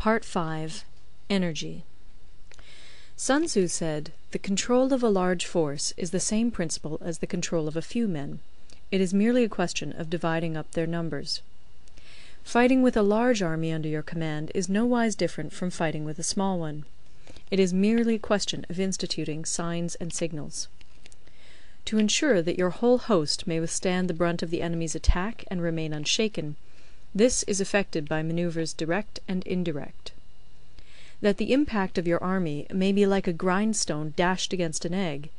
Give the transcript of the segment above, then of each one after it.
Part 5. Energy. Sun Tzu said, "The control of a large force is the same principle as the control of a few men. It is merely a question of dividing up their numbers." Fighting with a large army under your command is nowise different from fighting with a small one. It is merely a question of instituting signs and signals. To ensure that your whole host may withstand the brunt of the enemy's attack and remain unshaken, this is effected by manoeuvres direct and indirect. That the impact of your army may be like a grindstone dashed against an egg,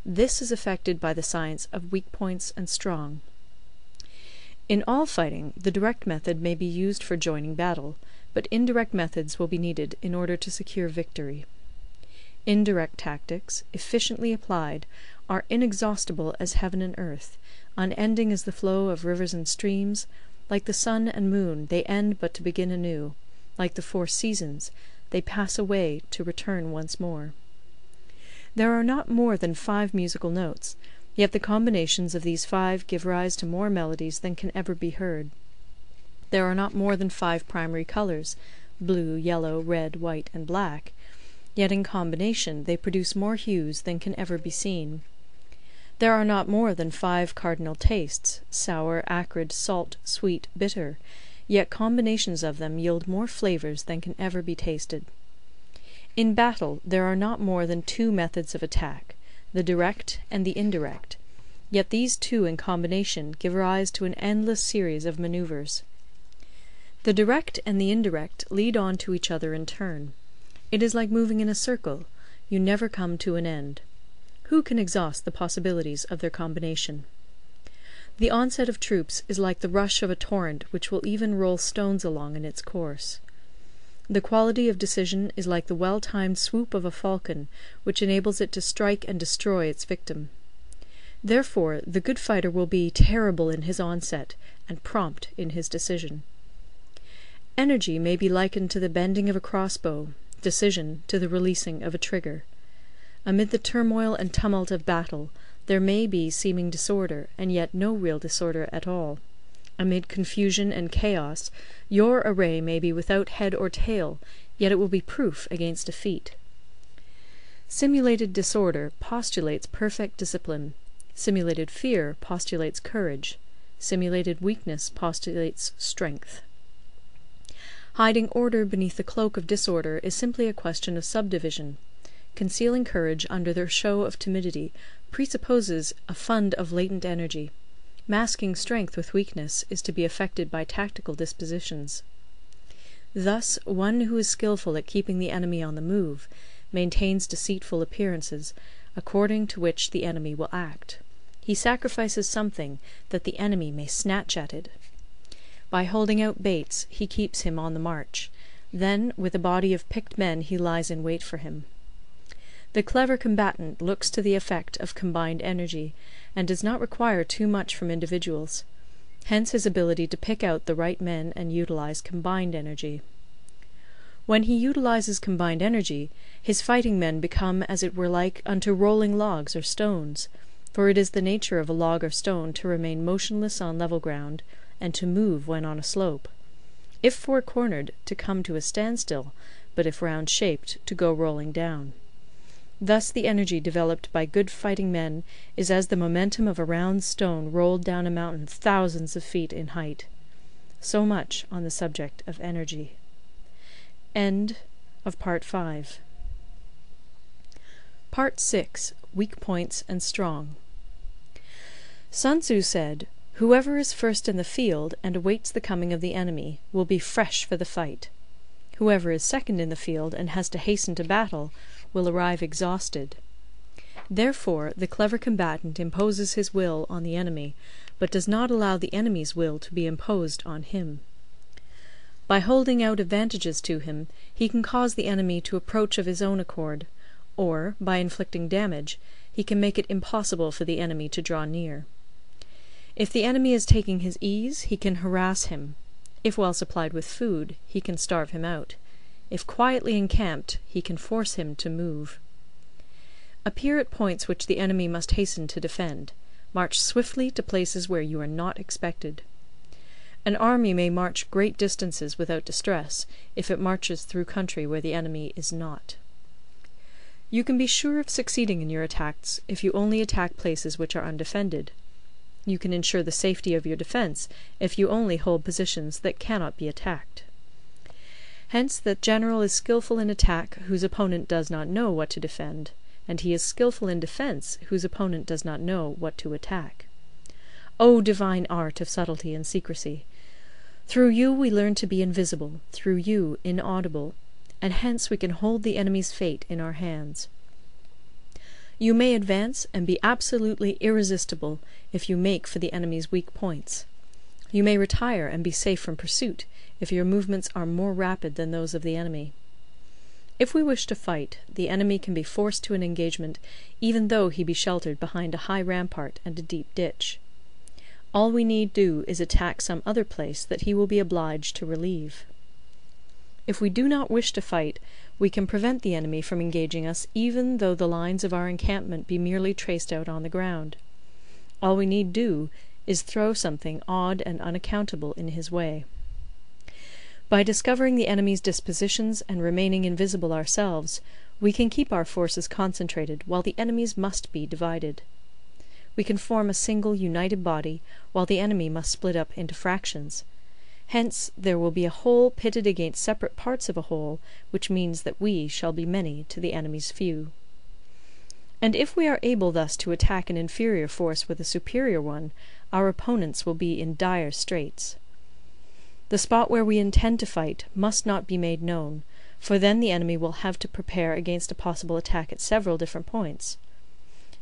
this is effected by the science of weak points and strong. In all fighting, the direct method may be used for joining battle, but indirect methods will be needed in order to secure victory. Indirect tactics, efficiently applied, are inexhaustible as heaven and earth, unending as the flow of rivers and streams. Like the sun and moon, they end but to begin anew. Like the 4 seasons, they pass away to return once more. There are not more than 5 musical notes, yet the combinations of these 5 give rise to more melodies than can ever be heard. There are not more than 5 primary colours, blue, yellow, red, white, and black, yet in combination they produce more hues than can ever be seen. There are not more than 5 cardinal tastes, sour, acrid, salt, sweet, bitter, yet combinations of them yield more flavours than can ever be tasted. In battle there are not more than 2 methods of attack, the direct and the indirect, yet these 2 in combination give rise to an endless series of manoeuvres. The direct and the indirect lead on to each other in turn. It is like moving in a circle, you never come to an end. Who can exhaust the possibilities of their combination? The onset of troops is like the rush of a torrent which will even roll stones along in its course. The quality of decision is like the well-timed swoop of a falcon, which enables it to strike and destroy its victim. Therefore the good fighter will be terrible in his onset, and prompt in his decision. Energy may be likened to the bending of a crossbow, decision to the releasing of a trigger. Amid the turmoil and tumult of battle, there may be seeming disorder, and yet no real disorder at all. Amid confusion and chaos, your array may be without head or tail, yet it will be proof against defeat. Simulated disorder postulates perfect discipline. Simulated fear postulates courage. Simulated weakness postulates strength. Hiding order beneath the cloak of disorder is simply a question of subdivision. Concealing courage under the show of timidity presupposes a fund of latent energy. Masking strength with weakness is to be effected by tactical dispositions. Thus, one who is skilful at keeping the enemy on the move maintains deceitful appearances, according to which the enemy will act. He sacrifices something that the enemy may snatch at it. By holding out baits, he keeps him on the march. Then, with a body of picked men, he lies in wait for him. The clever combatant looks to the effect of combined energy, and does not require too much from individuals. Hence his ability to pick out the right men and utilize combined energy. When he utilizes combined energy, his fighting men become as it were like unto rolling logs or stones, for it is the nature of a log or stone to remain motionless on level ground, and to move when on a slope. If four-cornered, to come to a standstill, but if round-shaped, to go rolling down. Thus the energy developed by good fighting men is as the momentum of a round stone rolled down a mountain thousands of feet in height. So much on the subject of energy. End of Part 5. Part 6. Weak Points and Strong. Sun Tzu said, "Whoever is first in the field and awaits the coming of the enemy will be fresh for the fight. Whoever is second in the field and has to hasten to battle will arrive exhausted." Therefore the clever combatant imposes his will on the enemy, but does not allow the enemy's will to be imposed on him. By holding out advantages to him, he can cause the enemy to approach of his own accord, or, by inflicting damage, he can make it impossible for the enemy to draw near. If the enemy is taking his ease, he can harass him. If well supplied with food, he can starve him out. If quietly encamped, he can force him to move. Appear at points which the enemy must hasten to defend. March swiftly to places where you are not expected. An army may march great distances without distress, if it marches through country where the enemy is not. You can be sure of succeeding in your attacks if you only attack places which are undefended. You can ensure the safety of your defence if you only hold positions that cannot be attacked. Hence that general is skilful in attack whose opponent does not know what to defend, and he is skilful in defence whose opponent does not know what to attack. O divine art of subtlety and secrecy! Through you we learn to be invisible, through you inaudible, and hence we can hold the enemy's fate in our hands. You may advance and be absolutely irresistible if you make for the enemy's weak points. You may retire and be safe from pursuit if your movements are more rapid than those of the enemy. If we wish to fight, the enemy can be forced to an engagement even though he be sheltered behind a high rampart and a deep ditch. All we need do is attack some other place that he will be obliged to relieve. If we do not wish to fight, we can prevent the enemy from engaging us even though the lines of our encampment be merely traced out on the ground. All we need do is throw something odd and unaccountable in his way. By discovering the enemy's dispositions and remaining invisible ourselves, we can keep our forces concentrated while the enemy's must be divided. We can form a single united body while the enemy must split up into fractions. Hence there will be a whole pitted against separate parts of a whole, which means that we shall be many to the enemy's few. And if we are able thus to attack an inferior force with a superior one, our opponents will be in dire straits. The spot where we intend to fight must not be made known, for then the enemy will have to prepare against a possible attack at several different points.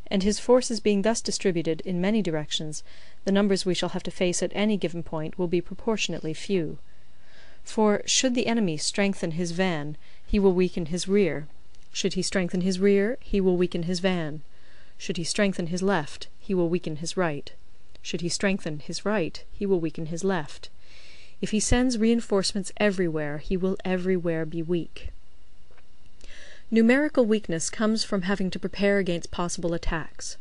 And his forces being thus distributed in many directions, the numbers we shall have to face at any given point will be proportionately few. For should the enemy strengthen his van, he will weaken his rear. Should he strengthen his rear, he will weaken his van. Should he strengthen his left, he will weaken his right. Should he strengthen his right, he will weaken his left. If he sends reinforcements everywhere, he will everywhere be weak. Numerical weakness comes from having to prepare against possible attacks.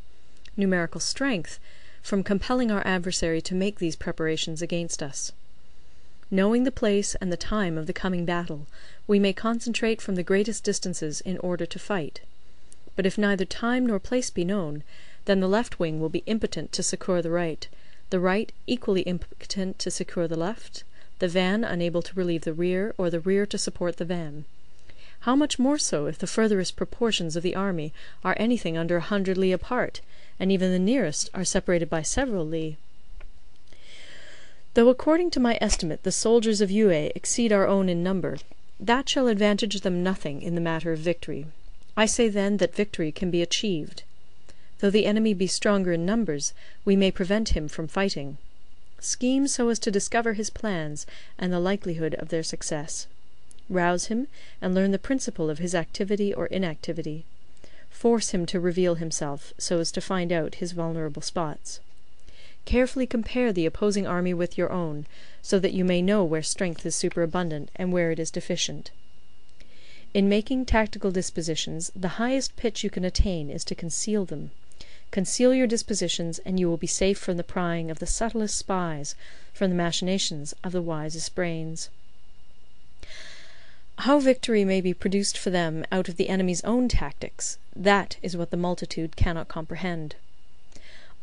Numerical strength from compelling our adversary to make these preparations against us. Knowing the place and the time of the coming battle, we may concentrate from the greatest distances in order to fight. But if neither time nor place be known, then the left wing will be impotent to succour the right equally impotent to succour the left, the van unable to relieve the rear, or the rear to support the van. How much more so if the furthest proportions of the army are anything under 100 li apart, and even the nearest are separated by several li? Though according to my estimate the soldiers of Yue exceed our own in number, that shall advantage them nothing in the matter of victory. I say then that victory can be achieved. Though the enemy be stronger in numbers, we may prevent him from fighting. Scheme so as to discover his plans and the likelihood of their success. Rouse him, and learn the principle of his activity or inactivity. Force him to reveal himself, so as to find out his vulnerable spots. Carefully compare the opposing army with your own, so that you may know where strength is superabundant and where it is deficient. In making tactical dispositions, the highest pitch you can attain is to conceal them. Conceal your dispositions, and you will be safe from the prying of the subtlest spies, from the machinations of the wisest brains. How victory may be produced for them out of the enemy's own tactics, that is what the multitude cannot comprehend.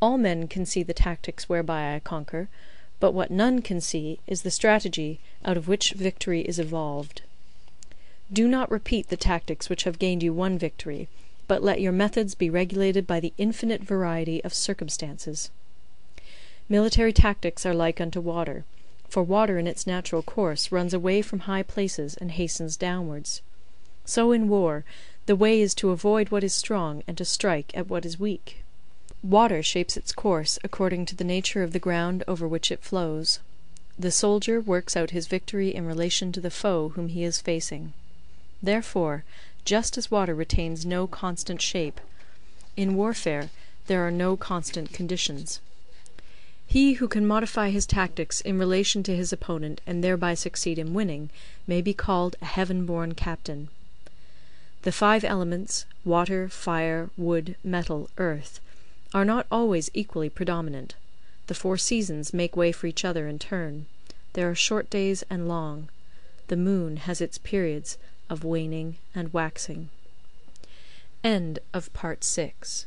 All men can see the tactics whereby I conquer, but what none can see is the strategy out of which victory is evolved. Do not repeat the tactics which have gained you one victory, but let your methods be regulated by the infinite variety of circumstances. Military tactics are like unto water, for water in its natural course runs away from high places and hastens downwards. So in war, the way is to avoid what is strong and to strike at what is weak. Water shapes its course according to the nature of the ground over which it flows. The soldier works out his victory in relation to the foe whom he is facing. Therefore, just as water retains no constant shape, in warfare there are no constant conditions. He who can modify his tactics in relation to his opponent and thereby succeed in winning may be called a heaven-born captain. The 5 elements, water, fire, wood, metal, earth, are not always equally predominant. The 4 seasons make way for each other in turn. There are short days and long. The moon has its periods of waning and waxing. Part 6